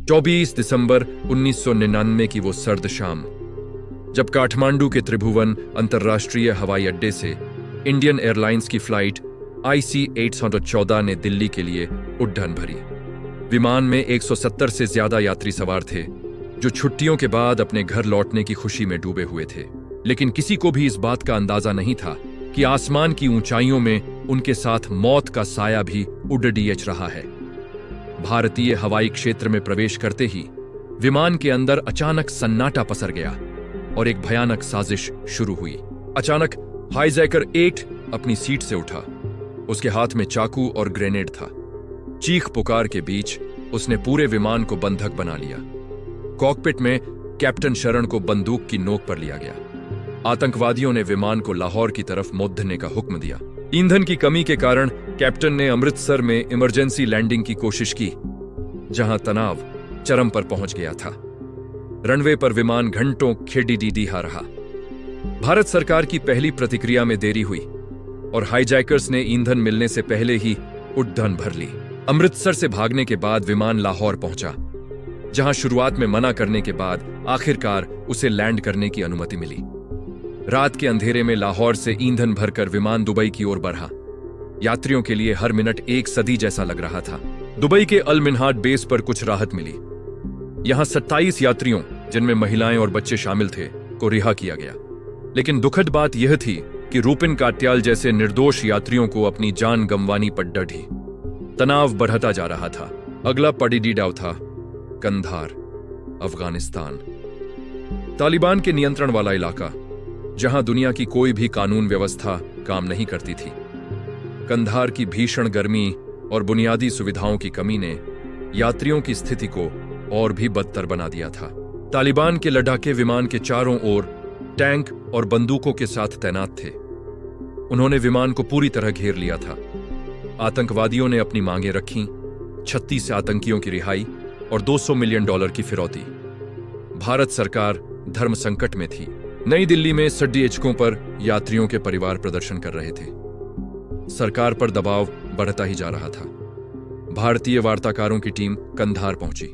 24 दिसंबर 1999 की वो सर्द शाम, जब काठमांडू के त्रिभुवन अंतर्राष्ट्रीय हवाई अड्डे से इंडियन एयरलाइंस की फ्लाइट IC-814 ने दिल्ली के लिए उड़ान भरी। विमान में 170 से ज्यादा यात्री सवार थे, जो छुट्टियों के बाद अपने घर लौटने की खुशी में डूबे हुए थे। लेकिन किसी को भी इस बात का अंदाजा नहीं था कि आसमान की ऊंचाइयों में उनके साथ मौत का साया भी उड़ियच रहा है। भारतीय हवाई क्षेत्र में प्रवेश करते ही विमान के अंदर अचानक सन्नाटा पसर गया और एक भयानक साजिश शुरू हुई। अचानक हाईजैकर 8 अपनी सीट से उठा। उसके हाथ में चाकू और ग्रेनेड था। चीख पुकार के बीच उसने पूरे विमान को बंधक बना लिया। कॉकपिट में कैप्टन शरण को बंदूक की नोक पर लिया गया। आतंकवादियों ने विमान को लाहौर की तरफ मोड़ने का हुक्म दिया। ईंधन की कमी के कारण कैप्टन ने अमृतसर में इमरजेंसी लैंडिंग की कोशिश की, जहां तनाव चरम पर पहुंच गया था। रनवे पर विमान घंटों खिड़खिड़ा रहा। भारत सरकार की पहली प्रतिक्रिया में देरी हुई और हाईजैकर्स ने ईंधन मिलने से पहले ही उड़ान भर ली। अमृतसर से भागने के बाद विमान लाहौर पहुंचा, जहां शुरुआत में मना करने के बाद आखिरकार उसे लैंड करने की अनुमति मिली। रात के अंधेरे में लाहौर से ईंधन भरकर विमान दुबई की ओर बढ़ा। यात्रियों के लिए हर मिनट एक सदी जैसा लग रहा था। दुबई के अल मिन्हाज बेस पर कुछ राहत मिली। यहां 27 यात्रियों, जिनमें महिलाएं और बच्चे शामिल थे, को रिहा किया गया। लेकिन दुखद बात यह थी कि रूपिन काट्याल जैसे निर्दोष यात्रियों को अपनी जान गंवानी पड़ डठी। तनाव बढ़ता जा रहा था। अगला पड़ीडीडाव था कंधार, अफगानिस्तान। तालिबान के नियंत्रण वाला इलाका, जहां दुनिया की कोई भी कानून व्यवस्था काम नहीं करती थी। कंधार की भीषण गर्मी और बुनियादी सुविधाओं की कमी ने यात्रियों की स्थिति को और भी बदतर बना दिया था। तालिबान के लड़ाके विमान के चारों ओर टैंक और बंदूकों के साथ तैनात थे। उन्होंने विमान को पूरी तरह घेर लिया था। आतंकवादियों ने अपनी मांगें रखीं, 36 आतंकियों की रिहाई और $200 मिलियन की फिरौती। भारत सरकार धर्म संकट में थी। नई दिल्ली में सड्डीएचकों पर यात्रियों के परिवार प्रदर्शन कर रहे थे। सरकार पर दबाव बढ़ता ही जा रहा था। भारतीय वार्ताकारों की टीम कंधार पहुंची।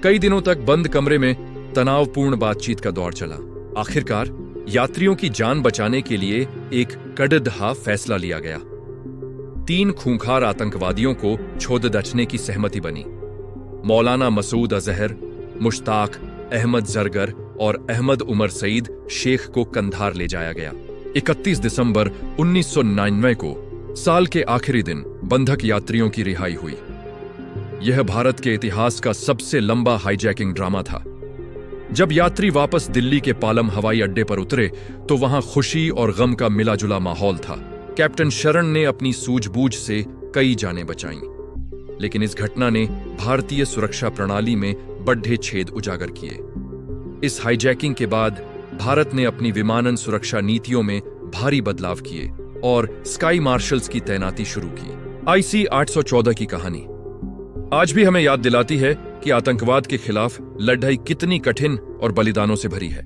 कई दिनों तक बंद कमरे में तनावपूर्ण बातचीत का दौर चला। आखिरकार यात्रियों की जान बचाने के लिए एक कड़वा फैसला लिया गया। 3 खूंखार आतंकवादियों को छोड़-दचने की सहमति बनी। मौलाना मसूद अजहर, मुश्ताक अहमद जरगर और अहमद उमर सईद शेख को कंधार ले जाया गया। 31 दिसंबर 1999 को, साल के आखिरी दिन, बंधक यात्रियों की रिहाई हुई। यह भारत के इतिहास का सबसे लंबा हाईजैकिंग ड्रामा था। जब यात्री वापस दिल्ली के पालम हवाई अड्डे पर उतरे तो वहां खुशी और गम का मिला-जुला माहौल था। कैप्टन शरण ने अपनी सूझबूझ से कई जानें बचाईं, लेकिन इस घटना ने भारतीय सुरक्षा प्रणाली में बड़े छेद उजागर किए। इस हाईजैकिंग के बाद भारत ने अपनी विमानन सुरक्षा नीतियों में भारी बदलाव किए और स्काई मार्शल्स की तैनाती शुरू की। IC-814 की कहानी आज भी हमें याद दिलाती है कि आतंकवाद के खिलाफ लड़ाई कितनी कठिन और बलिदानों से भरी है।